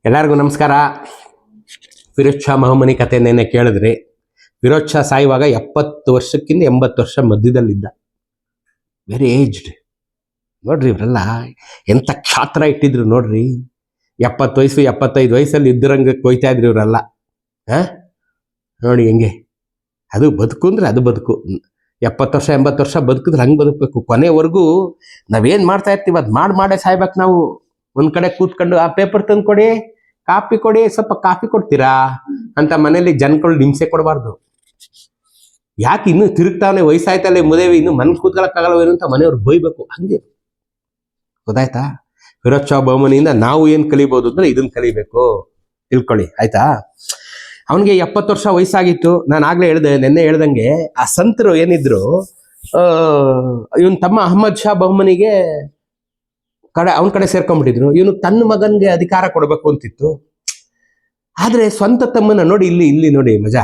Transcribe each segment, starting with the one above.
ಎಲ್ಲರಿಗೂ ನಮಸ್ಕಾರ. ಫಿರೋಜ್ ಶಾ ಬಹುಮನಿ ಕತೆ ನೆನ್ನೆ ಕೇಳಿದ್ರಿ. ಫಿರೋಜ್ ಶಾ ಸಾಯುವಾಗ 70 ವರ್ಷಕ್ಕಿಂತ 80 ವರ್ಷ ಮಧ್ಯದಲ್ಲಿದ್ದ. Very aged. ನೋಡ್ರಿ ಇವರೆಲ್ಲ ಎಂಥ ಕ್ಷಾತ್ರ ಇಟ್ಟಿದ್ರು ನೋಡ್ರಿ. 70 ವಯಸ್ಸು 75 ವಯಸ್ಸಲ್ಲಿ ಯುದ್ಧರಂಗಕ್ಕೆ ಹೋಯ್ತಾ ಇದ್ರು ಇವರೆಲ್ಲ. ನೋಡಿ ಹೆಂಗೆ ಅದು ಬದುಕು ಅಂದ್ರೆ ಅದು ಬದುಕು. 70 ವರ್ಷ 80 ವರ್ಷ ಬದುಕಿದ್ರೆ ಹಂಗೆ ಬದುಕಬೇಕು. ಕೊನೆವರೆಗೂ ನಾವೇನು ಮಾಡ್ತಾ ಇರ್ತೀವಿ ಅದು ಮಾಡೇ ಸಾಯ್ಬೇಕು ನಾವು. ಒಂದು ಕಡೆ ಕೂತ್ಕೊಂಡು ಆ ಪೇಪರ್ ತಂದು ಕೊಡಿ, ಕಾಫಿ ಕೊಡಿ, ಸ್ವಲ್ಪ ಕಾಫಿ ಕೊಡ್ತೀರಾ ಅಂತ ಮನೇಲಿ ಜನಗಳು ಹಿಂಸೆ ಕೊಡಬಾರ್ದು. ಯಾಕೆ ಇನ್ನೂ ತಿರುಗ್ತಾವನೆ, ವಯಸ್ಸಾಯ್ತಲ್ಲ ಮುದೇವಿ, ಇನ್ನು ಮನೇಲಿ ಕೂತ್ಕೊಳ್ಳೋಕ್ಕಾಗಲ್ವೇನು ಅಂತ ಮನೆಯವ್ರು ಬೈಬೇಕು. ಹಂಗೆ ಗೊತ್ತಾಯ್ತಾ? ಫಿರೋಜ್ ಶಾ ಬಹುಮನಿಯಿಂದ ನಾವು ಏನು ಕಲಿಬೋದು ಅಂದ್ರೆ ಇದನ್ನ ಕಲಿಬೇಕು, ತಿಳ್ಕೊಳ್ಳಿ ಆಯ್ತಾ. ಅವನಿಗೆ 70 ವರ್ಷ ವಯಸ್ಸಾಗಿತ್ತು. ನಾನು ಆಗ್ಲೇ ನೆನ್ನೆ ಹೇಳ್ದಂಗೆ ಆ ಸಂತರು ಏನಿದ್ರು, ಇವನ್ ತಮ್ಮ ಅಹಮದ್ ಶಾ ಬಹುಮನಿಗೆ ಅವನ ಕಡೆ ಸೇರ್ಕೊಂಡ್ಬಿಟ್ಟಿದ್ರು. ಇವನು ತನ್ನ ಮಗನ್ಗೆ ಅಧಿಕಾರ ಕೊಡಬೇಕು ಅಂತಿತ್ತು. ಆದ್ರೆ ಸ್ವಂತ ತಮ್ಮನ ನೋಡಿ, ಇಲ್ಲಿ ನೋಡಿ ಮಜಾ.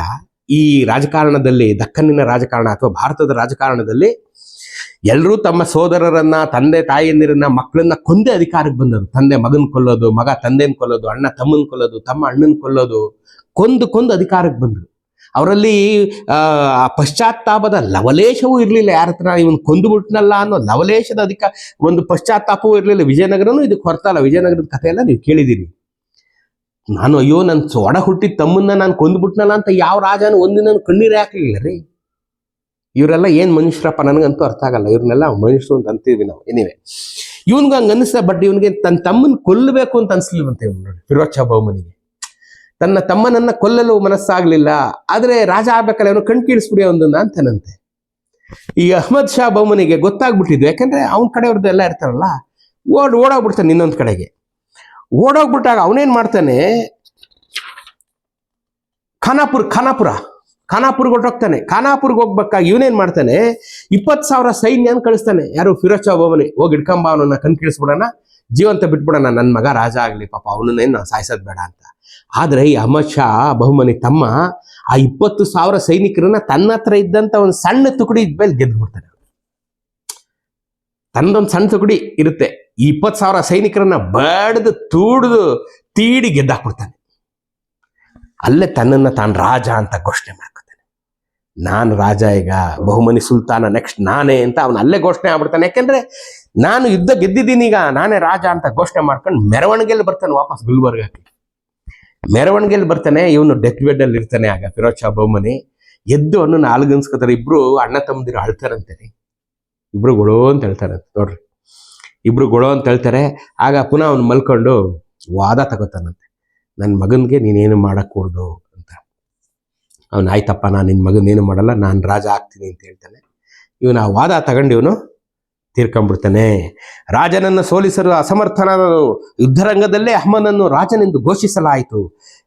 ಈ ರಾಜಕಾರಣದಲ್ಲಿ, ದಕ್ಕನ್ನಿನ ರಾಜಕಾರಣ ಅಥವಾ ಭಾರತದ ರಾಜಕಾರಣದಲ್ಲಿ ಎಲ್ಲರೂ ತಮ್ಮ ಸೋದರರನ್ನ, ತಂದೆ ತಾಯಿಯಂದಿರನ್ನ, ಮಕ್ಕಳನ್ನ ಕೊಂದೇ ಅಧಿಕಾರಕ್ಕೆ ಬಂದರು. ತಂದೆ ಮಗನ್ ಕೊಲ್ಲೋದು, ಮಗ ತಂದೆನ್ ಕೊಲ್ಲೋದು, ಅಣ್ಣ ತಮ್ಮನ್ ಕೊಲ್ಲೋದು, ತಮ್ಮ ಅಣ್ಣನ್ ಕೊಲ್ಲೋದು, ಕೊಂದು ಅಧಿಕಾರಕ್ಕೆ ಬಂದರು. ಅವರಲ್ಲಿ ಪಶ್ಚಾತ್ತಾಪದ ಲವಲೇಶವೂ ಇರಲಿಲ್ಲ. ಯಾರ ಹತ್ರ ಇವನು ಕೊಂದುಬಿಟ್ನಲ್ಲ ಅನ್ನೋ ಲವಲೇಶದ ಒಂದು ಪಶ್ಚಾತ್ತಾಪವೂ ಇರಲಿಲ್ಲ. ವಿಜಯನಗರನೂ ಇದಕ್ಕೆ ಹೊರತಲ್ಲ. ವಿಜಯನಗರದ ಕಥೆ ಎಲ್ಲ ನೀವು ಕೇಳಿದ್ದೀರಿ. ನಾನು ಅಯ್ಯೋ ನನ್ನ ಒಡ ಹುಟ್ಟಿದ ತಮ್ಮನ್ನ ನಾನು ಕೊಂದುಬಿಟ್ನಲ್ಲ ಅಂತ ಯಾವ ರಾಜನು ಒಂದಿನ ಕಣ್ಣೀರೇ ಹಾಕಲಿಲ್ಲ ರೀ. ಇವರೆಲ್ಲ ಏನ್ ಮನುಷ್ಯರಪ್ಪ, ನನಗಂತೂ ಅರ್ಥ ಆಗಲ್ಲ. ಇವ್ರನ್ನೆಲ್ಲ ಮನುಷ್ಯರು ಅಂತ ಅಂತೀವಿ ನಾವು. ಏನಿವೆ ಇವನ್ಗೆ ಹಂಗೆ ಅನಿಸ್ತಾ, ಬಟ್ ಇವನಿಗೆ ತನ್ನ ತಮ್ಮನ ಕೊಲ್ಲಬೇಕು ಅಂತ ಅನ್ಸ್ಲಿಲ್ವಂತೆ. ಇವನು ನೋಡಿ ಫಿರೋಜ್ ಶಾ ಬಹುಮನಿಗೆ ತನ್ನ ತಮ್ಮನನ್ನ ಕೊಲ್ಲಲು ಮನಸ್ಸಾಗ್ಲಿಲ್ಲ. ಆದ್ರೆ ರಾಜ ಆಗ್ಬೇಕಲ್ಲ, ಅವನು ಕಣ್ ಕೀಳಿಸ್ಬಿಡಿ ಒಂದನ್ನ ಅಂತನಂತೆ. ಈ ಅಹಮದ್ ಶಾ ಬಹುಮನಿಗೆ ಗೊತ್ತಾಗ್ಬಿಟ್ಟಿದ್ದು. ಯಾಕಂದ್ರೆ ಅವನ ಕಡೆಯವ್ರದ್ದು ಎಲ್ಲ ಇರ್ತಾರಲ್ಲ, ಓಡೋಗ್ಬಿಡ್ತಾನೆ ಇನ್ನೊಂದ್ ಕಡೆಗೆ. ಓಡೋಗ್ಬಿಟ್ಟಾಗ ಅವನೇನ್ ಮಾಡ್ತಾನೆ, ಖಾನಾಪುರ್ಗೆ ಹೊರಟೋಗ್ತಾನೆ. ಖಾನಾಪುರ್ಗೆ ಹೋಗ್ಬೇಕಾಗಿ ಇವನೇನ್ ಮಾಡ್ತಾನೆ, 20,000 ಸೈನ್ಯನ ಕಳಿಸ್ತಾನೆ. ಯಾರು? ಫಿರೋಜ್ ಶಾ ಬಹುಮನಿ. ಹೋಗಿ ಹಿಡ್ಕೊಂಬ, ಅವನನ್ನ ಕಣ್ ಕೀಳಿಸ್ಬಿಡೋಣ, ಜೀವಂತ ಬಿಟ್ಬಿಡೋಣ, ನನ್ನ ಮಗ ರಾಜ ಆಗ್ಲಿ, ಪಾಪ ಅವನನ್ನೇನು ಸಾಯಿಸೋದ್ ಬೇಡ ಅಂತ. ಆದ್ರೆ ಈ ಅಹಮದ್ ಶಾ ಬಹುಮನಿ ತಮ್ಮ ಆ 20,000 ಸೈನಿಕರನ್ನ ತನ್ನ ಹತ್ರ ಇದ್ದಂತ ಒಂದು ಸಣ್ಣ ತುಕಡಿ ಮೇಲೆ ಗೆದ್ಬಿಡ್ತಾನೆ. ತನ್ನದೊಂದು ಸಣ್ಣ ತುಕಡಿ ಇರುತ್ತೆ, ಈ 20,000 ಸೈನಿಕರನ್ನ ಬಡ್ದು ತೀಡಿ ಗೆದ್ದಾಕ್ಬಿಡ್ತಾನೆ. ಅಲ್ಲೇ ತನ್ನನ್ನ ತಾನು ರಾಜ ಅಂತ ಘೋಷಣೆ ಮಾಡ್ಕೊತಾನೆ. ನಾನು ರಾಜ, ಈಗ ಬಹುಮನಿ ಸುಲ್ತಾನ, ನೆಕ್ಸ್ಟ್ ನಾನೇ ಅಂತ ಅವನು ಅಲ್ಲೇ ಘೋಷಣೆ ಆಗ್ಬಿಡ್ತಾನೆ. ಯಾಕೆಂದ್ರೆ ನಾನು ಯುದ್ಧ ಗೆದ್ದಿದ್ದೀನಿ, ಈಗ ನಾನೇ ರಾಜ ಅಂತ ಘೋಷಣೆ ಮಾಡ್ಕೊಂಡು ಮೆರವಣಿಗೆಯಲ್ಲಿ ಬರ್ತಾನೆ ವಾಪಸ್ ಗುಲ್ಬರ್ಗಕ್ಕೆ. ಮೆರವಣಿಗೆಯಲ್ಲಿ ಬರ್ತಾನೆ. ಇವನು ಡೆತ್ ಬೆಡ್ ಅಲ್ಲಿ ಇರ್ತಾನೆ. ಆಗ ಫಿರೋಜ್ ಶಾ ಬಹುಮನಿ ಎದ್ದು ಅವನನ್ನು ಆಲ್ಗನ್ಸ್ಕೊತಾರೆ. ಇಬ್ರು ಅಣ್ಣ ತಮ್ಮದಿರು ಅಳ್ತಾರಂತೆ. ಇಬ್ರು ಗೊಳೋ ಅಂತ ಹೇಳ್ತಾರೆ ನೋಡ್ರಿ. ಇಬ್ರು ಗೊಳೋ ಅಂತ ಹೇಳ್ತಾರೆ. ಆಗ ಪುನಃ ಅವನು ಮಲ್ಕೊಂಡು ವಾದ ತಗೋತಾನಂತೆ, ನನ್ನ ಮಗನ್ಗೆ ನೀನೇನು ಮಾಡக்கூಡ್ದು ಅಂತ. ಅವನು ಆಯ್ತಪ್ಪ, ನಾನು ನಿನ್ನ ಮಗನೇನು ಮಾಡಲ್ಲ, ನಾನು ರಾಜ ಆಗ್ತೀನಿ ಅಂತ ಹೇಳ್ತಾನೆ. ಇವನು ಆ ವಾದ ತಗೊಂಡು ಇವನು ತೀರ್ಕೊಂಡ್ಬಿಡ್ತಾನೆ. ರಾಜನನ್ನು ಸೋಲಿಸಲು ಅಸಮರ್ಥನಾದ ಯುದ್ಧರಂಗದಲ್ಲೇ ಅಹಮದನನ್ನು ರಾಜನೆಂದು ಘೋಷಿಸಲಾಯಿತು.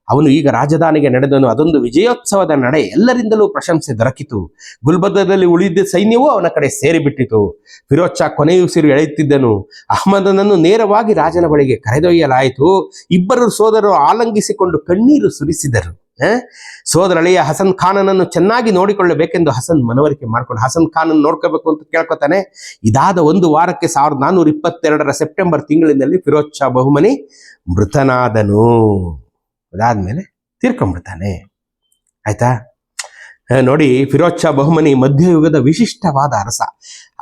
ಅವನು ಈಗ ರಾಜಧಾನಿಗೆ ನಡೆದನು. ಅದೊಂದು ವಿಜಯೋತ್ಸವದ ನಡೆ. ಎಲ್ಲರಿಂದಲೂ ಪ್ರಶಂಸೆ ದೊರಕಿತು. ಗುಲ್ಬರ್ಗದಲ್ಲಿ ಉಳಿದ ಸೈನ್ಯವೂ ಅವನ ಕಡೆ ಸೇರಿಬಿಟ್ಟಿತು. ಫಿರೋಜ್ ಶಾ ಕೊನೆಯುಸಿರು ಎಳೆಯುತ್ತಿದ್ದನು. ಅಹಮದನನ್ನು ನೇರವಾಗಿ ರಾಜನ ಬಳಿಗೆ ಕರೆದೊಯ್ಯಲಾಯಿತು. ಇಬ್ಬರು ಸೋದರರು ಆಲಂಗಿಸಿಕೊಂಡು ಕಣ್ಣೀರು ಸುರಿಸಿದರು. ಸೋದರಳಿಯ ಹಸನ್ ಖಾನನನ್ನು ಚೆನ್ನಾಗಿ ನೋಡಿಕೊಳ್ಳಬೇಕೆಂದು ಹಸನ್ ಮನವರಿಕೆ ಮಾಡ್ಕೊಂಡು ಹಸನ್ ಖಾನನ್ನು ನೋಡ್ಕೋಬೇಕು ಅಂತ ಕೇಳ್ಕೊತಾನೆ. ಇದಾದ 1 ವಾರಕ್ಕೆ 1422 ಸೆಪ್ಟೆಂಬರ್ ತಿಂಗಳಿನಲ್ಲಿ ಫಿರೋಜ್ ಶಾ ಬಹುಮನಿ ಮೃತನಾದನು. ಅದಾದ್ಮೇಲೆ ತೀರ್ಕೊಂಡ್ಬಿಡ್ತಾನೆ. ಆಯ್ತಾ? ನೋಡಿ, ಫಿರೋಜ್ ಶಾ ಬಹುಮನಿ ಮಧ್ಯಯುಗದ ವಿಶಿಷ್ಟವಾದ ಅರಸ.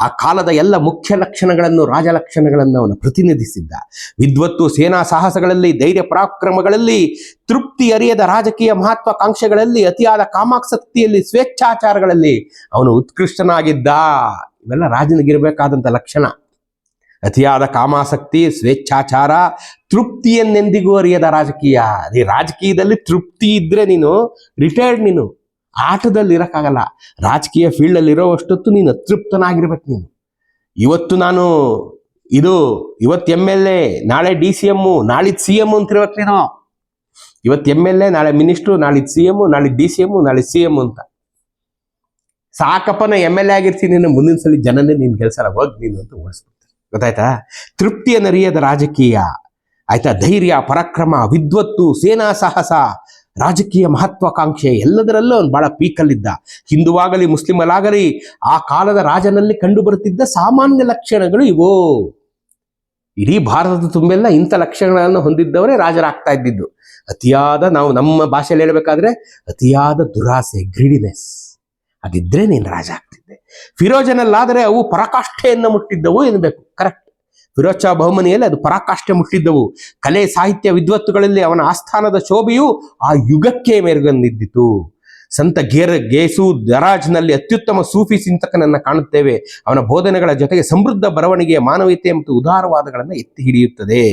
ಆ ಕಾಲದ ಎಲ್ಲ ಮುಖ್ಯ ಲಕ್ಷಣಗಳನ್ನು, ರಾಜ ಲಕ್ಷಣಗಳನ್ನು ಅವನು ಪ್ರತಿನಿಧಿಸಿದ್ದ. ವಿದ್ವತ್ತು, ಸೇನಾ ಸಾಹಸಗಳಲ್ಲಿ, ಧೈರ್ಯ ಪರಾಕ್ರಮಗಳಲ್ಲಿ, ತೃಪ್ತಿ ಅರಿಯದ ರಾಜಕೀಯ ಮಹತ್ವಾಕಾಂಕ್ಷೆಗಳಲ್ಲಿ, ಅತಿಯಾದ ಕಾಮಾಸಕ್ತಿಯಲ್ಲಿ, ಸ್ವೇಚ್ಛಾಚಾರಗಳಲ್ಲಿ ಅವನು ಉತ್ಕೃಷ್ಟನಾಗಿದ್ದ. ಇವೆಲ್ಲ ರಾಜನಿಗಿರಬೇಕಾದಂಥ ಲಕ್ಷಣ. ಅತಿಯಾದ ಕಾಮಾಸಕ್ತಿ, ಸ್ವೇಚ್ಛಾಚಾರ, ತೃಪ್ತಿಯನ್ನೆಂದಿಗೂ ಅರಿಯದ ರಾಜಕೀಯ. ಈ ರಾಜಕೀಯದಲ್ಲಿ ತೃಪ್ತಿ ಇದ್ರೆ ನೀನು ರಿಟೈರ್ಡ್. ನೀನು ಆಟದಲ್ಲಿ ಇರೋಕ್ಕಾಗಲ್ಲ. ರಾಜಕೀಯ ಫೀಲ್ಡಲ್ಲಿ ಇರೋವಷ್ಟೊತ್ತು ನೀನು ಅತೃಪ್ತನಾಗಿರ್ಬೇಕು. ನೀನು ಇವತ್ತು ಇವತ್ತು MLA, ನಾಳೆ DCM, ನಾಳಿದ್ CM ಅಂತಿರ್ಬೇಕು. ನೀನು ಇವತ್ತು MLA, ನಾಳೆ ಮಿನಿಸ್ಟ್ರು, ನಾಳಿದ್ CM, ನಾಳಿದ್ DCM, ನಾಳೆ CM ಅಂತ. ಸಾಕಪ್ಪನ MLA ಆಗಿರ್ತೀನಿ, ನೀನು ಮುಂದಿನ ಸಲ ಜನನೇ ನೀನು ಗೆಲ್ಸಲ್ಲ, ಹೋಗ್ ನೀನು ಅಂತ ಓಡಿಸ್ಬಿಡ್ತಾರೆ. ಗೊತ್ತಾಯ್ತಾ? ತೃಪ್ತಿಯನ್ನರಿಯದ ರಾಜಕೀಯ. ಆಯ್ತಾ? ಧೈರ್ಯ, ಪರಾಕ್ರಮ, ವಿದ್ವತ್ತು, ಸೇನಾ ಸಾಹಸ, ರಾಜಕೀಯ ಮಹತ್ವಾಕಾಂಕ್ಷೆ ಎಲ್ಲದರಲ್ಲೂ ಅವನು ಬಹಳ ಪೀಕಲ್ಲಿದ್ದ. ಹಿಂದುವಾಗಲಿ ಮುಸ್ಲಿಮಲಾಗಲಿ ಆ ಕಾಲದ ರಾಜನಲ್ಲಿ ಕಂಡು ಬರುತ್ತಿದ್ದ ಸಾಮಾನ್ಯ ಲಕ್ಷಣಗಳು ಇವು. ಇಡೀ ಭಾರತದ ತುಂಬೆಲ್ಲ ಇಂಥ ಲಕ್ಷಣಗಳನ್ನು ಹೊಂದಿದ್ದವರೇ ರಾಜರಾಗ್ತಾ ಇದ್ದಿದ್ದು. ಅತಿಯಾದ, ನಾವು ನಮ್ಮ ಭಾಷೆಯಲ್ಲಿ ಹೇಳ್ಬೇಕಾದ್ರೆ ಅತಿಯಾದ ದುರಾಸೆ, ಗ್ರೀಡಿನೆಸ್, ಅದಿದ್ರೆ ನೀನು ರಾಜ ಆಗ್ತಿದ್ದೆ. ಫಿರೋಜನಲ್ಲಾದರೆ ಅವು ಪರಾಕಾಷ್ಠೆಯನ್ನು ಮುಟ್ಟಿದ್ದವು ಎನ್ನಬೇಕು. ಕರೆಕ್ಟ್. ಫಿರೋಜ್ ಶಾ ಬಹುಮನಿಯಲ್ಲಿ ಅದು ಪರಾಕಾಷ್ಠೆ ಮುಟ್ಟಿದ್ದವು. ಕಲೆ, ಸಾಹಿತ್ಯ, ವಿದ್ವತ್ತುಗಳಲ್ಲಿ ಅವನ ಆಸ್ಥಾನದ ಶೋಭೆಯು ಆ ಯುಗಕ್ಕೆ ಮೆರುಗಂದಿದ್ದಿತು. ಸಂತ ಗೇಸು ದರಾಜ್ನಲ್ಲಿ ಅತ್ಯುತ್ತಮ ಸೂಫಿ ಚಿಂತಕನನ್ನು ಕಾಣುತ್ತೇವೆ. ಅವನ ಬೋಧನೆಗಳ ಜೊತೆಗೆ ಸಮೃದ್ಧ ಬರವಣಿಗೆಯ ಮಾನವೀಯತೆ ಮತ್ತು ಉದಾರವಾದಗಳನ್ನು ಎತ್ತಿ ಹಿಡಿಯುತ್ತದೆ.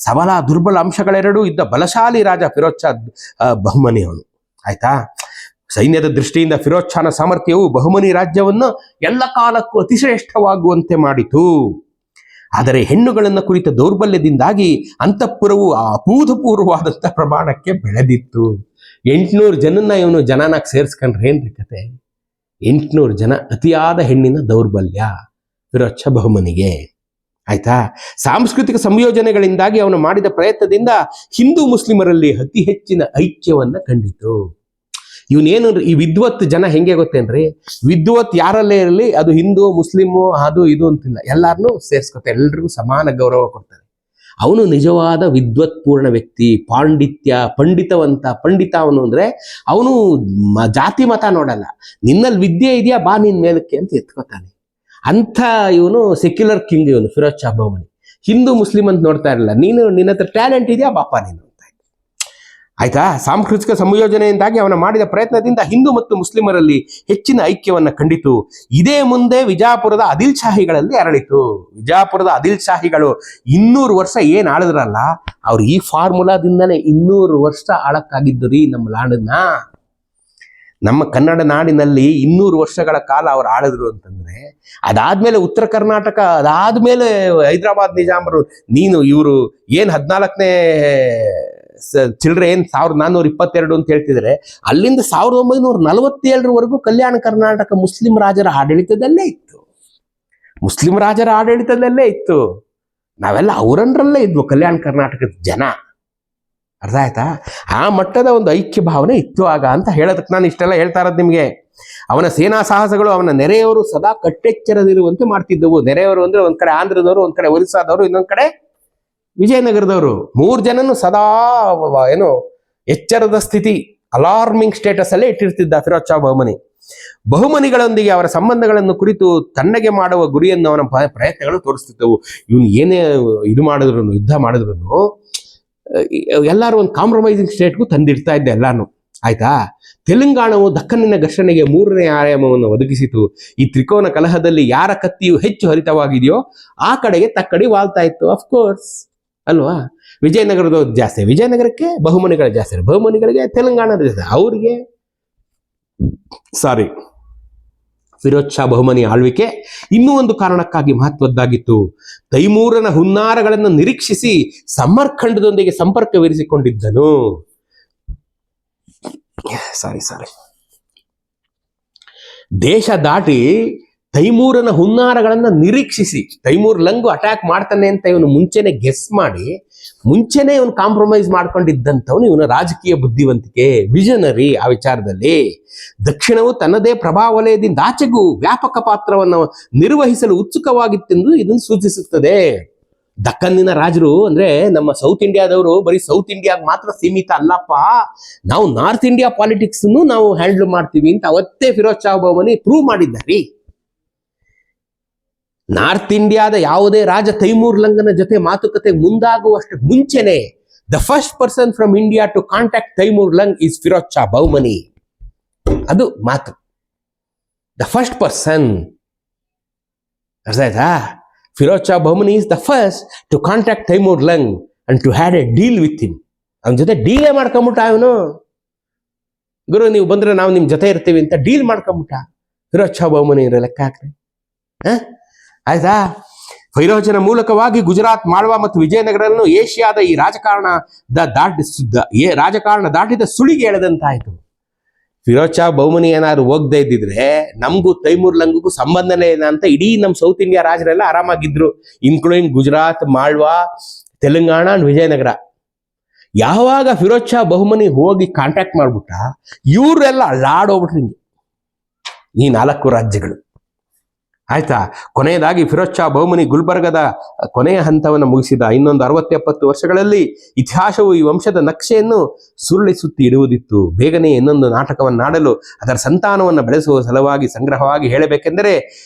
ಸಬಲ ದುರ್ಬಲ ಅಂಶಗಳೆರಡೂ ಇದ್ದ ಬಲಶಾಲಿ ರಾಜ ಫಿರೋಜ್ ಶಾ ಬಹುಮನಿ ಅವನು. ಆಯ್ತಾ? ಸೈನ್ಯದ ದೃಷ್ಟಿಯಿಂದ ಫಿರೋಜ್ ಶಾನ ಸಾಮರ್ಥ್ಯವು ಬಹುಮನಿ ರಾಜ್ಯವನ್ನು ಎಲ್ಲ ಕಾಲಕ್ಕೂ ಅತಿಶ್ರೇಷ್ಠವಾಗುವಂತೆ ಮಾಡಿತು. ಆದರೆ ಹೆಣ್ಣುಗಳನ್ನು ಕುರಿತ ದೌರ್ಬಲ್ಯದಿಂದಾಗಿ ಅಂತಃಪುರವು ಅಭೂತಪೂರ್ವವಾದಂಥ ಪ್ರಮಾಣಕ್ಕೆ ಬೆಳೆದಿತ್ತು. 800 ಜನನ್ನ ಇವನು ಜನನಾಗಿ ಸೇರಿಸ್ಕೊಂಡ್ರೆ ಏನ್ರಿ ಕತೆ? 800 ಜನ. ಅತಿಯಾದ ಹೆಣ್ಣಿನ ದೌರ್ಬಲ್ಯ ಫಿರೋಜ್ ಶಾ ಬಹುಮನಿಗೆ. ಆಯ್ತಾ? ಸಾಂಸ್ಕೃತಿಕ ಸಂಯೋಜನೆಗಳಿಂದಾಗಿ ಅವನು ಮಾಡಿದ ಪ್ರಯತ್ನದಿಂದ ಹಿಂದೂ ಮುಸ್ಲಿಮರಲ್ಲಿ ಅತಿ ಹೆಚ್ಚಿನ ಐಕ್ಯವನ್ನ ಕಂಡಿತು. ಇವನೇನು ಈ ವಿದ್ವತ್ ಜನ ಹೆಂಗೆ ಗೊತ್ತೇನ್ರಿ? ವಿದ್ವತ್ ಯಾರಲ್ಲೇ ಇರಲಿ, ಅದು ಹಿಂದೂ ಮುಸ್ಲಿಮು ಅದು ಇದು ಅಂತಿಲ್ಲ, ಎಲ್ಲಾರನ್ನೂ ಸೇರಿಸ್ಕೊತಾರೆ, ಎಲ್ರಿಗೂ ಸಮಾನ ಗೌರವ ಕೊಡ್ತಾರೆ. ಅವನು ನಿಜವಾದ ವಿದ್ವತ್ಪೂರ್ಣ ವ್ಯಕ್ತಿ, ಪಂಡಿತ ಅವನು. ಅಂದ್ರೆ ಅವನು ಜಾತಿ ಮತ ನೋಡಲ್ಲ, ನಿನ್ನಲ್ಲಿ ವಿದ್ಯೆ ಇದೆಯಾ ಬಾ ನಿನ್ ಮೇಲಕ್ಕೆ ಅಂತ ಎತ್ಕೋತಾನೆ. ಅಂಥ ಇವನು ಸೆಕ್ಯುಲರ್ ಕಿಂಗ್ ಇವನು ಫಿರೋಜ್ ಶಾ ಬಹುಮನಿ. ಹಿಂದೂ ಮುಸ್ಲಿಂ ಅಂತ ನೋಡ್ತಾ ಇರಲಿಲ್ಲ, ನಿನ್ನ ಹತ್ರ ಟ್ಯಾಲೆಂಟ್ ಇದೆಯಾ ಬಾಪ ನೀನು ಅಂತ. ಆಯ್ತಾ? ಸಾಂಸ್ಕೃತಿಕ ಸಂಯೋಜನೆಯಿಂದಾಗಿ ಅವನ ಮಾಡಿದ ಪ್ರಯತ್ನದಿಂದ ಹಿಂದೂ ಮತ್ತು ಮುಸ್ಲಿಮರಲ್ಲಿ ಹೆಚ್ಚಿನ ಐಕ್ಯವನ್ನ ಕಂಡಿತು. ಇದೇ ಮುಂದೆ ವಿಜಾಪುರದ ಆದಿಲ್ ಶಾಹಿಗಳಲ್ಲಿ ಅರಳಿತು. ವಿಜಾಪುರದ ಆದಿಲ್ ಶಾಹಿಗಳು 200 ವರ್ಷ ಏನ್ ಆಳಿದ್ರಲ್ಲ, ಅವ್ರು ಈ ಫಾರ್ಮುಲಾದಿಂದಲೇ 200 ವರ್ಷ ಆಳಕ್ಕಾಗಿದ್ದು ರೀ ನಮ್ಮ ನಾಡನ್ನ. ನಮ್ಮ ಕನ್ನಡ ನಾಡಿನಲ್ಲಿ 200 ವರ್ಷಗಳ ಕಾಲ ಅವ್ರು ಆಳಿದ್ರು ಅಂತಂದ್ರೆ, ಅದಾದ್ಮೇಲೆ ಉತ್ತರ ಕರ್ನಾಟಕ, ಅದಾದ್ಮೇಲೆ ಹೈದರಾಬಾದ್ ನಿಜಾಮರು, ನೀನು ಇವರು ಏನ್ 14ನೇ ಚಿಲ್ಡ್ರೆ ಏನ್ 1422 ಅಂತ ಹೇಳ್ತಿದ್ರೆ, ಅಲ್ಲಿಂದ 1947 ಕಲ್ಯಾಣ ಕರ್ನಾಟಕ ಮುಸ್ಲಿಂ ರಾಜರ ಆಡಳಿತದಲ್ಲೇ ಇತ್ತು. ನಾವೆಲ್ಲ ಅವರನ್ರಲ್ಲೇ ಇದ್ವು ಕಲ್ಯಾಣ ಕರ್ನಾಟಕದ ಜನ. ಅರ್ಥ ಆಯ್ತಾ? ಆ ಮಟ್ಟದ ಒಂದು ಐಕ್ಯ ಭಾವನೆ ಇತ್ತು ಆಗ ಅಂತ ಹೇಳೋದಕ್ಕೆ ನಾನು ಇಷ್ಟೆಲ್ಲ ಹೇಳ್ತಾ ಇರೋದು ನಿಮಗೆ. ಅವನ ಸೇನಾ ಸಾಹಸಗಳು ಅವನ ನೆರೆಯವರು ಸದಾ ಕಟ್ಟೆಚ್ಚರದಿರುವಂತೆ ಮಾಡ್ತಿದ್ದವು. ನೆರೆಯವರು ಅಂದ್ರೆ ಒಂದ್ ಕಡೆ ಆಂಧ್ರದವರು, ಒಂದ್ ಕಡೆ ಒರಿಸ್ಸಾದವರು, ಇನ್ನೊಂದ್ ಕಡೆ ವಿಜಯನಗರದವರು. 3 ಜನನು ಸದಾ ಎಚ್ಚರದ ಸ್ಥಿತಿ, ಅಲಾರ್ಮಿಂಗ್ ಸ್ಟೇಟಸ್ ಅಲ್ಲೇ ಇಟ್ಟಿರ್ತಿದ್ದ ಫಿರೋಜ್ ಶಾ ಬಹುಮನಿ. ಬಹುಮನಿಗಳೊಂದಿಗೆ ಅವರ ಸಂಬಂಧಗಳನ್ನು ಕುರಿತು ತಣ್ಣಗೆ ಮಾಡುವ ಗುರಿಯನ್ನು ಅವನ ಪ್ರಯತ್ನಗಳು ತೋರಿಸ್ತಿದ್ದವು. ಇವನು ಏನೇ ಇದು ಮಾಡಿದ್ರು, ಯುದ್ಧ ಮಾಡಿದ್ರು ಎಲ್ಲರೂ ಒಂದು ಕಾಂಪ್ರಮೈಸಿಂಗ್ ಸ್ಟೇಟ್ಗೂ ತಂದಿಡ್ತಾ ಇದ್ದ ಎಲ್ಲಾನು. ಆಯ್ತಾ? ತೆಲಂಗಾಣವು ದಕ್ಕನ್ನಿನ ಘರ್ಷಣೆಗೆ 3ನೇ ಆಯಾಮವನ್ನು ಒದಗಿಸಿತು. ಈ ತ್ರಿಕೋನ ಕಲಹದಲ್ಲಿ ಯಾರ ಕತ್ತಿಯು ಹೆಚ್ಚು ಹರಿತವಾಗಿದೆಯೋ ಆ ಕಡೆಗೆ ತಕ್ಕಡಿ ವಾಲ್ತಾ ಇತ್ತು. ಅಫ್ಕೋರ್ಸ್ ಅಲ್ವಾ? ವಿಜಯನಗರದವ್ರು ಜಾಸ್ತಿ, ವಿಜಯನಗರಕ್ಕೆ ಬಹುಮನಿಗಳ ಜಾಸ್ತಿ, ಬಹುಮನಿಗಳಿಗೆ ತೆಲಂಗಾಣದ ಜಾಸ್ತಿ. ಅವ್ರಿಗೆ ಫಿರೋಜ್ ಶಾ ಬಹುಮನಿ ಆಳ್ವಿಕೆ ಇನ್ನೂ ಒಂದು ಕಾರಣಕ್ಕಾಗಿ ಮಹತ್ವದ್ದಾಗಿತ್ತು. ತೈಮೂರನ ಹುನ್ನಾರಗಳನ್ನು ನಿರೀಕ್ಷಿಸಿ ಸಮರ್ಖಂಡದೊಂದಿಗೆ ಸಂಪರ್ಕವಿರಿಸಿಕೊಂಡಿದ್ದನು. ದೇಶ ದಾಟಿ ತೈಮೂರನ ಹುನ್ನಾರಗಳನ್ನ ನಿರೀಕ್ಷಿಸಿ, ತೈಮೂರ್ ಲಂಗು ಅಟ್ಯಾಕ್ ಮಾಡ್ತಾನೆ ಅಂತ ಇವನು ಮುಂಚೆನೆ ಗೆಸ್ ಮಾಡಿ, ಮುಂಚೆನೆ ಇವನು ಕಾಂಪ್ರಮೈಸ್ ಮಾಡ್ಕೊಂಡಿದ್ದಂಥವನು. ಇವನ ರಾಜಕೀಯ ಬುದ್ಧಿವಂತಿಕೆ, ವಿಷನರಿ ಆ ವಿಚಾರದಲ್ಲಿ. ದಕ್ಷಿಣವು ತನ್ನದೇ ಪ್ರಭಾವಲಯದಿಂದ ಆಚೆಗೂ ವ್ಯಾಪಕ ಪಾತ್ರವನ್ನು ನಿರ್ವಹಿಸಲು ಉತ್ಸುಕವಾಗಿತ್ತೆಂದು ಇದನ್ನು ಸೂಚಿಸುತ್ತದೆ. ದಕ್ಕನ್ನಿನ ರಾಜರು ಅಂದ್ರೆ ನಮ್ಮ ಸೌತ್ ಇಂಡಿಯಾದವರು ಬರೀ ಸೌತ್ ಇಂಡಿಯಾಗ ಮಾತ್ರ ಸೀಮಿತ ಅಲ್ಲಪ್ಪ, ನಾವು ನಾರ್ತ್ ಇಂಡಿಯಾ ಪಾಲಿಟಿಕ್ಸ್ ನಾವು ಹ್ಯಾಂಡಲ್ ಮಾಡ್ತೀವಿ ಅಂತ ಅವತ್ತೇ ಫಿರೋಜ್ ಶಾ ಬಹುಮನಿ ಪ್ರೂವ್ ಮಾಡಿದ್ದಾರೆ. ನಾರ್ತ್ ಇಂಡಿಯಾದ ಯಾವುದೇ ರಾಜ ತೈಮೂರ್ ಲಂಗನ ಜೊತೆ ಮಾತುಕತೆ ಮುಂದಾಗುವಷ್ಟು ಮುಂಚೆನೆ the first person from India to contact Timur Lang is Firoz Shah Bahmani. ಅದು ಮಾತು, ದ ಫಸ್ಟ್ ಪರ್ಸನ್. ಅರ್ಥ ಆಯ್ತಾ? Firoz Shah Bahmani is the first to contact Timur Lang and to had a deal with him. ಅವನ ಜೊತೆ ಡೀಲೇ ಮಾಡ್ಕೊಂಬಿಟ್ಟ ಅವನು. ಗುರು ನೀವು ಬಂದ್ರೆ ನಾವು ನಿಮ್ ಜೊತೆ ಇರ್ತೀವಿ ಅಂತ ಡೀಲ್ ಮಾಡ್ಕೊಂಬಿಟ್ಟ ಫಿರೋಜ್ ಶಾ ಬಹುಮನಿ. ಲೆಕ್ಕ ಹಾಕ್ರಿ. ಆಯ್ತಾ? ಫೈರೋಜನ ಮೂಲಕವಾಗಿ ಗುಜರಾತ್, ಮಾಳ್ವಾ ಮತ್ತು ವಿಜಯನಗರನ್ನು ಏಷ್ಯಾದ ಈ ರಾಜಕಾರಣ ದಾಟಿದ ಸುಳಿಗೆ ಎಳೆದಂತಾಯ್ತು. ಫಿರೋಜ್ ಶಾ ಬಹುಮನಿ ಏನಾದ್ರು ಹೋಗದೆ ಇದ್ದಿದ್ರೆ ನಮಗೂ ತೈಮೂರ್ ಲಂಗಿಗೂ ಸಂಬಂಧನೇ ಇಲ್ಲ ಅಂತ ಇಡೀ ನಮ್ಮ ಸೌತ್ ಇಂಡಿಯಾ ರಾಜರೆಲ್ಲ ಆರಾಮಾಗಿದ್ರು, ಇನ್ಕ್ಲೂಡಿಂಗ್ ಗುಜರಾತ್, ಮಾಳ್ವಾ, ತೆಲಂಗಾಣ ಅಂಡ್ ವಿಜಯನಗರ. ಯಾವಾಗ ಫಿರೋಜ್ ಶಾ ಬಹುಮನಿ ಹೋಗಿ ಕಾಂಟ್ಯಾಕ್ಟ್ ಮಾಡ್ಬಿಟ್ಟ, ಇವರೆಲ್ಲ ಅಳ್ಳಾಡೋಗ್ಬಿಟ್ರು ಹಿಂಗೆ ಈ 4 ರಾಜ್ಯಗಳು. ಆಯ್ತಾ. ಕೊನೆಯದಾಗಿ ಫಿರೋಜ್ ಶಾ ಬಹುಮನಿ ಗುಲ್ಬರ್ಗದ ಕೊನೆಯ ಹಂತವನ್ನು ಮುಗಿಸಿದ. ಇನ್ನೊಂದು 60-70 ವರ್ಷಗಳಲ್ಲಿ ಇತಿಹಾಸವು ಈ ವಂಶದ ನಕ್ಷೆಯನ್ನು ಸುರುಳಿಸುತ್ತಿ ಇಡುವುದಿತ್ತು. ಬೇಗನೆ ಇನ್ನೊಂದು ನಾಟಕವನ್ನಾಡಲು ಅದರ ಸಂತಾನವನ್ನು ಬೆಳೆಸುವ ಸಲುವಾಗಿ ಸಂಗ್ರಹವಾಗಿ ಹೇಳಬೇಕೆಂದರೆ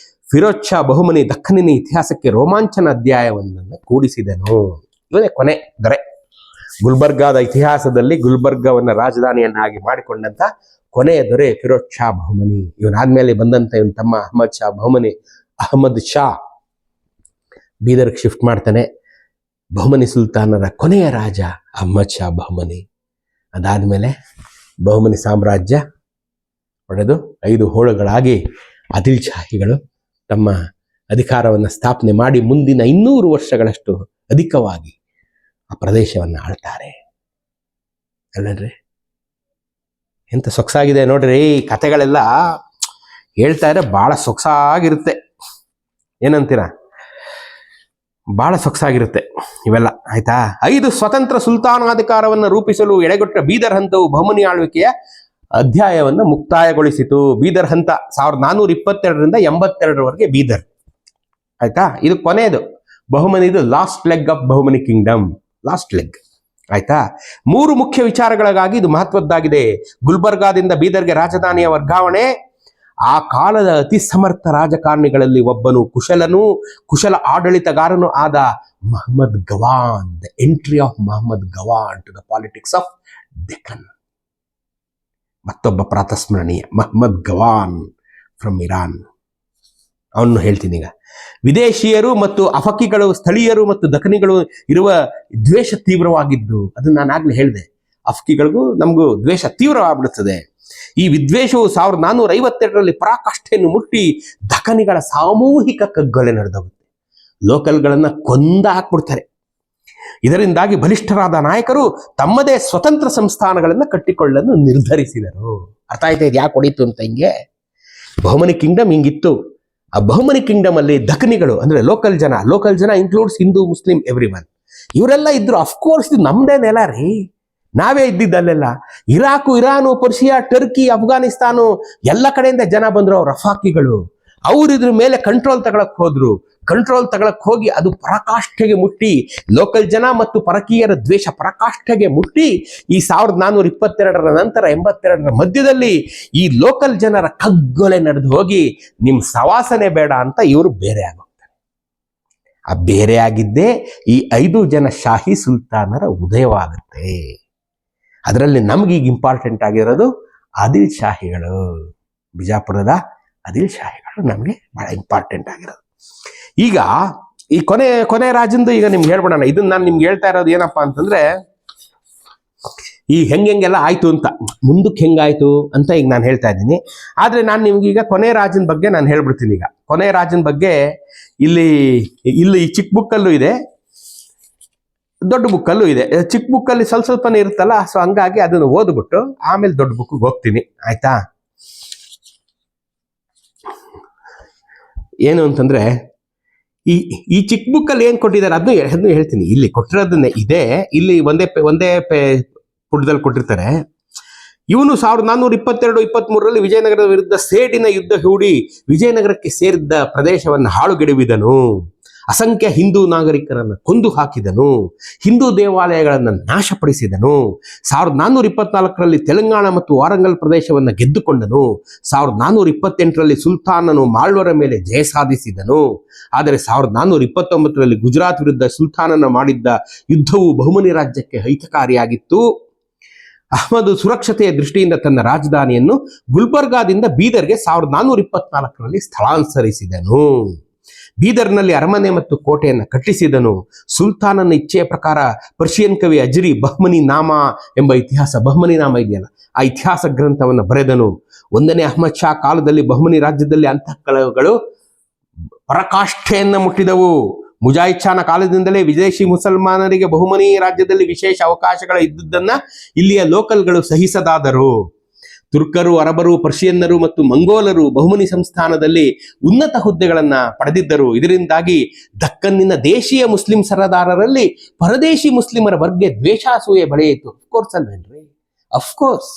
ಫಿರೋಜ್ ಶಾ ಬಹುಮನಿ ದಖ್ಖನಿನ ಇತಿಹಾಸಕ್ಕೆ ರೋಮಾಂಚನ ಅಧ್ಯಾಯವೊಂದನ್ನು ಕೂಡಿಸಿದನು. ಇವನೇ ಕೊನೆ ದೊರೆ. ಗುಲ್ಬರ್ಗಾದ ಇತಿಹಾಸದಲ್ಲಿ ಗುಲ್ಬರ್ಗವನ್ನು ರಾಜಧಾನಿಯನ್ನಾಗಿ ಮಾಡಿಕೊಂಡಂತ ಕೊನೆಯ ದೊರೆ ಫಿರೋಜ್ ಶಾ ಬಹುಮನಿ. ಇವನಾದ್ಮೇಲೆ ಬಂದಂತ ಇವನ ತಮ್ಮ ಅಹಮದ್ ಶಾ ಬೀದರ್ಗೆ ಶಿಫ್ಟ್ ಮಾಡ್ತಾನೆ. ಬಹುಮನಿ ಸುಲ್ತಾನರ ಕೊನೆಯ ರಾಜ ಅಹಮದ್ ಶಾ ಬಹುಮನಿ. ಅದಾದ್ಮೇಲೆ ಬಹುಮನಿ ಸಾಮ್ರಾಜ್ಯ ಒಡೆದು 5 ಹೋಳುಗಳಾಗಿ ಆದಿಲ್ ಶಾಹಿಗಳು ತಮ್ಮ ಅಧಿಕಾರವನ್ನು ಸ್ಥಾಪನೆ ಮಾಡಿ ಮುಂದಿನ 200 ವರ್ಷಗಳಷ್ಟು ಅಧಿಕವಾಗಿ ಆ ಪ್ರದೇಶವನ್ನು ಆಳ್ತಾರೆ. ಅಲ್ಲನ್ರಿ, ಎಂತ ಸೊಗಸಾಗಿದೆ ನೋಡ್ರಿ. ಈ ಕಥೆಗಳೆಲ್ಲ ಹೇಳ್ತಾ ಇದ್ರೆ ಬಹಳ ಸೊಗಸಾಗಿರುತ್ತೆ. ಏನಂತೀರ? ಬಹಳ ಸೊಗಸಾಗಿರುತ್ತೆ ಇವೆಲ್ಲ. ಆಯ್ತಾ. 5 ಸ್ವತಂತ್ರ ಸುಲ್ತಾನಾಧಿಕಾರವನ್ನು ರೂಪಿಸಲು ಎಡೆಗೊಟ್ಟ ಬೀದರ್ ಹಂತವು ಬಹುಮನಿ ಆಳ್ವಿಕೆಯ ಅಧ್ಯಾಯವನ್ನು ಮುಕ್ತಾಯಗೊಳಿಸಿತು. ಬೀದರ್ ಹಂತ 1422ರಿಂದ 82ರವರೆಗೆ ಬೀದರ್. ಆಯ್ತಾ. ಇದು ಕೊನೆಯದು ಬಹುಮನಿದು last leg of Bahmani kingdom. Last leg. ಆಯ್ತಾ. 3 ಮುಖ್ಯ ವಿಚಾರಗಳಿಗಾಗಿ ಇದು ಮಹತ್ವದ್ದಾಗಿದೆ. ಗುಲ್ಬರ್ಗಾದಿಂದ ಬೀದರ್ಗೆ ರಾಜಧಾನಿಯ ವರ್ಗಾವಣೆ. ಆ ಕಾಲದ ಅತಿ ಸಮರ್ಥ ರಾಜಕಾರಣಿಗಳಲ್ಲಿ ಒಬ್ಬನು, ಕುಶಲ ಆಡಳಿತಗಾರನು ಆದ Mahmud Gawan. The entry of Mahmud Gawan to the politics of Deccan. ಮತ್ತೊಬ್ಬ ಪ್ರಾತಸ್ಮರಣೀಯ ಮಹಮ್ಮದ್ ಗವಾನ್ ಫ್ರಮ್ ಇರಾನ್. ಅವನು ಹೇಳ್ತೀನಿ ಈಗ. ವಿದೇಶಿಯರು ಮತ್ತು ಅಫಕಿಗಳು, ಸ್ಥಳೀಯರು ಮತ್ತು ದಖನಿಗಳು ಇರುವ ದ್ವೇಷ ತೀವ್ರವಾಗಿದ್ದು, ಅದನ್ನ ನಾನು ಆಗ್ಲೇ ಹೇಳಿದೆ. ಅಫಕಿಗಳಿಗೂ ನಮಗೂ ದ್ವೇಷ ತೀವ್ರವಾಗ್ಬಿಡುತ್ತದೆ. ಈ ವಿದ್ವೇಷವು 1452ರಲ್ಲಿ ಪರಾಕಾಷ್ಠೆಯನ್ನು ಮುಟ್ಟಿ ದಖನಿಗಳ ಸಾಮೂಹಿಕ ಕಗ್ಗೊಲೆ ನಡೆದೋಗುತ್ತೆ. ಲೋಕಲ್ಗಳನ್ನ ಕೊಂದ ಹಾಕ್ಬಿಡ್ತಾರೆ. ಇದರಿಂದಾಗಿ ಬಲಿಷ್ಠರಾದ ನಾಯಕರು ತಮ್ಮದೇ ಸ್ವತಂತ್ರ ಸಂಸ್ಥಾನಗಳನ್ನು ಕಟ್ಟಿಕೊಳ್ಳಲು ನಿರ್ಧರಿಸಿದರು. ಅರ್ಥ ಆಯ್ತಾ ಇದು ಯಾಕೆ ಹೊಡೀತು ಅಂತ? ಹಿಂಗೆ ಬಹುಮನಿ ಕಿಂಗ್ಡಮ್ ಹಿಂಗಿತ್ತು. ಆ ಬಹುಮನಿ ಕಿಂಗ್ಡಮ್ ಅಲ್ಲಿ ದಖನಿಗಳು ಅಂದ್ರೆ ಲೋಕಲ್ ಜನ includes Hindu, Muslim, every one, ಇವರೆಲ್ಲ ಇದ್ರು. ಅಫ್ಕೋರ್ಸ್ ಇದು ನಮ್ದೇ ನೆಲ ರೀ, ನಾವೇ ಇದ್ದಿದ್ದಲ್ಲೆಲ್ಲ. Iraq, Iran, Persia, Turkey, Afghanistan ಎಲ್ಲ ಕಡೆಯಿಂದ ಜನ ಬಂದ್ರು. ಅವ್ರ ರಫಾಕಿಗಳು ಅವ್ರು ಇದ್ರ ಮೇಲೆ ಕಂಟ್ರೋಲ್ ತಗೊಳಕ್ ಹೋಗಿ ಅದು ಪರಾಕಾಷ್ಠೆಗೆ ಮುಟ್ಟಿ, ಲೋಕಲ್ ಜನ ಮತ್ತು ಪರಕೀಯರ ದ್ವೇಷ ಪರಾಕಾಷ್ಠೆಗೆ ಮುಟ್ಟಿ ಈ 1422ರ ನಂತರ 82ರ ಮಧ್ಯದಲ್ಲಿ ಈ ಲೋಕಲ್ ಜನರ ಕಗ್ಗೊಲೆ ನಡೆದು ಹೋಗಿ ನಿಮ್ ಸವಾಸನೆ ಬೇಡ ಅಂತ ಇವರು ಬೇರೆ ಆಗೋಗ್ತಾರೆ. ಆ ಬೇರೆ ಆಗಿದ್ದೇ ಈ 5 ಜನ ಶಾಹಿ ಸುಲ್ತಾನರ ಉದಯವಾಗುತ್ತೆ. ಅದರಲ್ಲಿ ನಮ್ಗೀಗ ಇಂಪಾರ್ಟೆಂಟ್ ಆಗಿರೋದು ಆದಿಲ್ ಶಾಹಿಗಳು. ಬಿಜಾಪುರದ ಆದಿಲ್ ಶಾಹಿಗಳು ನಮಗೆ ಬಹಳ ಇಂಪಾರ್ಟೆಂಟ್ ಆಗಿರೋದು. ಈಗ ಈ ಕೊನೆ ರಾಜಂದು ಈಗ ನಿಮ್ಗೆ ಹೇಳ್ಬಿಡೋಣ. ಇದನ್ನ ನಾನು ನಿಮ್ಗೆ ಹೇಳ್ತಾ ಇರೋದು ಏನಪ್ಪಾ ಅಂತಂದ್ರೆ, ಈ ಹೆಂಗೆಲ್ಲ ಆಯ್ತು ಅಂತ, ಮುಂದಕ್ಕೆ ಹೆಂಗಾಯ್ತು ಅಂತ ಈಗ ನಾನು ಹೇಳ್ತಾ ಇದ್ದೀನಿ. ಆದ್ರೆ ನಾನು ನಿಮ್ಗೆ ಈಗ ಕೊನೆ ರಾಜನ ಬಗ್ಗೆ ನಾನು ಹೇಳ್ಬಿಡ್ತೀನಿ. ಈಗ ಕೊನೆ ರಾಜನ ಬಗ್ಗೆ ಇಲ್ಲಿ ಚಿಕ್ಕ ಬುಕ್ಕಲ್ಲೂ ಇದೆ, ದೊಡ್ಡ ಬುಕ್ಕಲ್ಲೂ ಇದೆ. ಚಿಕ್ಕ ಬುಕ್ಕಲ್ಲಿ ಸ್ವಲ್ಪನೇ ಇರುತ್ತಲ್ಲ, ಸೊ ಹಂಗಾಗಿ ಅದನ್ನು ಓದ್ಬಿಟ್ಟು ಆಮೇಲೆ ದೊಡ್ಡ ಬುಕ್ಗೆ ಹೋಗ್ತೀನಿ. ಆಯ್ತಾ. ಏನು ಅಂತಂದ್ರೆ, ಈ ಚಿಕ್ಕ ಬುಕ್ಕಲ್ಲಿ ಏನ್ ಕೊಟ್ಟಿದ್ದಾರೆ ಅದನ್ನು ಹೇಳ್ತೀನಿ. ಇಲ್ಲಿ ಕೊಟ್ಟಿರೋದನ್ನೇ ಇದೆ, ಇಲ್ಲಿ ಒಂದೇ ಪುಟದಲ್ಲಿ ಕೊಟ್ಟಿರ್ತಾರೆ. ಇವನು 1422-23ರಲ್ಲಿ ವಿಜಯನಗರದ ವಿರುದ್ಧ ಸೇಡಿನ ಯುದ್ಧ ಹೂಡಿ ವಿಜಯನಗರಕ್ಕೆ ಸೇರಿದ್ದ ಪ್ರದೇಶವನ್ನು ಹಾಳುಗೆಡುವಿದನು. ಅಸಂಖ್ಯ ಹಿಂದೂ ನಾಗರಿಕರನ್ನು ಕೊಂದು ಹಾಕಿದನು. ಹಿಂದೂ ದೇವಾಲಯಗಳನ್ನು ನಾಶಪಡಿಸಿದನು. 1424ರಲ್ಲಿ ತೆಲಂಗಾಣ ಮತ್ತು ವಾರಂಗಲ್ ಪ್ರದೇಶವನ್ನು ಗೆದ್ದುಕೊಂಡನು. 1428ರಲ್ಲಿ ಸುಲ್ತಾನನು ಮಾಳ್ವರ ಮೇಲೆ ಜಯ ಸಾಧಿಸಿದನು. ಆದರೆ 1429ರಲ್ಲಿ ಗುಜರಾತ್ ವಿರುದ್ಧ ಸುಲ್ತಾನನ ಮಾಡಿದ್ದ ಯುದ್ಧವು ಬಹುಮನಿ ರಾಜ್ಯಕ್ಕೆ ಹಿತಕಾರಿಯಾಗಿತ್ತು. ಅಹಮದ್ ಸುರಕ್ಷತೆಯ ದೃಷ್ಟಿಯಿಂದ ತನ್ನ ರಾಜಧಾನಿಯನ್ನು ಗುಲ್ಬರ್ಗಾದಿಂದ ಬೀದರ್ಗೆ 1424ರಲ್ಲಿ ಸ್ಥಳಾಂತರಿಸಿದನು. ಬೀದರ್ನಲ್ಲಿ ಅರಮನೆ ಮತ್ತು ಕೋಟೆಯನ್ನು ಕಟ್ಟಿಸಿದನು. ಸುಲ್ತಾನನ ಇಚ್ಛೆಯ ಪ್ರಕಾರ ಪರ್ಷಿಯನ್ ಕವಿ ಅಜ್ರಿ ಬಹ್ಮನಿ ನಾಮ ಎಂಬ ಬಹ್ಮನಿ ನಾಮ ಇದೆಯಲ್ಲ, ಆ ಇತಿಹಾಸ ಗ್ರಂಥವನ್ನು ಬರೆದನು. 1ನೇ ಅಹಮದ್ ಶಾ ಕಾಲದಲ್ಲಿ ಬಹ್ಮನಿ ರಾಜ್ಯದಲ್ಲಿ ಅಂತಃಕಲಹಗಳು ಪರಾಕಾಷ್ಠೆಯನ್ನು ಮುಟ್ಟಿದವು. ಮುಜಾಹಿದ್ ಶಾನ ಕಾಲದಿಂದಲೇ ವಿದೇಶಿ ಮುಸಲ್ಮಾನರಿಗೆ ಬಹುಮನಿ ರಾಜ್ಯದಲ್ಲಿ ವಿಶೇಷ ಅವಕಾಶಗಳ ಇದ್ದುದನ್ನ ಇಲ್ಲಿಯ ಲೋಕಲ್ಗಳು ಸಹಿಸದಾದರು. ತುರ್ಕರು, ಅರಬರು, ಪರ್ಷಿಯನ್ನರು ಮತ್ತು ಮಂಗೋಲರು ಬಹುಮನಿ ಸಂಸ್ಥಾನದಲ್ಲಿ ಉನ್ನತ ಹುದ್ದೆಗಳನ್ನ ಪಡೆದಿದ್ದರು. ಇದರಿಂದಾಗಿ ದಕ್ಕನ್ನಿನ ದೇಶೀಯ ಮುಸ್ಲಿಂ ಸರದಾರರಲ್ಲಿ ಪರದೇಶಿ ಮುಸ್ಲಿಮರ ಬಗ್ಗೆ ದ್ವೇಷಾಸೂಯೆ ಬೆಳೆಯಿತು. Of course ಅಲ್ವೇನ್ರಿ, of course.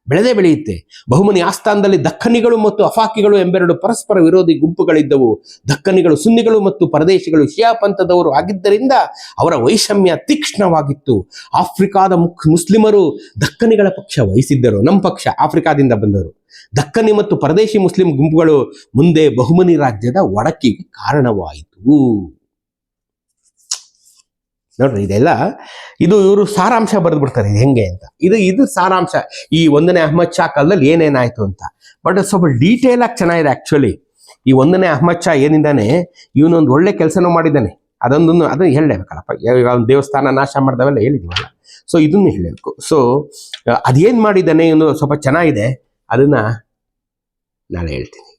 ಬೆಳೆದೇ ಬೆಳೆಯುತ್ತೆ. ಬಹುಮನಿ ಆಸ್ಥಾನದಲ್ಲಿ ದಕ್ಕನಿಗಳು ಮತ್ತು ಅಫಾಕಿಗಳು ಎಂಬೆರಡು ಪರಸ್ಪರ ವಿರೋಧಿ ಗುಂಪುಗಳಿದ್ದವು. ದಕ್ಕನಿಗಳು ಸುನ್ನಿಗಳು ಮತ್ತು ಪರದೇಶಿಗಳು ಶಿಯಾ ಪಂಥದವರು ಆಗಿದ್ದರಿಂದ ಅವರ ವೈಷಮ್ಯ ತೀಕ್ಷ್ಣವಾಗಿತ್ತು. ಆಫ್ರಿಕಾದ ಮುಸ್ಲಿಮರು ದಕ್ಕನಿಗಳ ಪಕ್ಷ ವಹಿಸಿದ್ದರು. ನಮ್ಮ ಪಕ್ಷ ಆಫ್ರಿಕಾದಿಂದ ಬಂದವರು. ದಕ್ಕನಿ ಮತ್ತು ಪರದೇಶಿ ಮುಸ್ಲಿಂ ಗುಂಪುಗಳು ಮುಂದೆ ಬಹುಮನಿ ರಾಜ್ಯದ ಒಡಕಿಗೆ ಕಾರಣವಾಯಿತು. ನೋಡ್ರಿ, ಇದೆಲ್ಲ ಇವರು ಸಾರಾಂಶ ಬರೆದು ಬಿಡ್ತಾರೆ ಇದು ಹೆಂಗೆ ಅಂತ. ಇದು ಸಾರಾಂಶ ಈ 1ನೇ ಅಹ್ಮದ್ ಶಾ ಕಾಲದಲ್ಲಿ ಏನೇನಾಯ್ತು ಅಂತ. ಬಟ್ ಸ್ವಲ್ಪ ಡೀಟೇಲ್ ಆಗಿ ಚೆನ್ನಾಗಿದೆ ಆಕ್ಚುಲಿ. ಈ 1ನೇ ಅಹ್ಮದ್ ಶಾ ಏನಿದ್ದಾನೆ, ಇವನೊಂದು ಒಳ್ಳೆ ಕೆಲಸನೂ ಮಾಡಿದ್ದಾನೆ. ಅದನ್ನು ಹೇಳಲೇಬೇಕಲ್ಲಪ್ಪ. ಈಗ ಒಂದು ದೇವಸ್ಥಾನ ನಾಶ ಮಾಡಿದವೆಲ್ಲ ಹೇಳಿದೀವಲ್ಲ, ಸೊ ಇದನ್ನು ಹೇಳಬೇಕು. ಸೊ ಅದೇನು ಮಾಡಿದ್ದಾನೆ ಇವನು ಸ್ವಲ್ಪ ಚೆನ್ನಾಗಿದೆ, ಅದನ್ನ ನಾಳೆ ಹೇಳ್ತೀನಿ.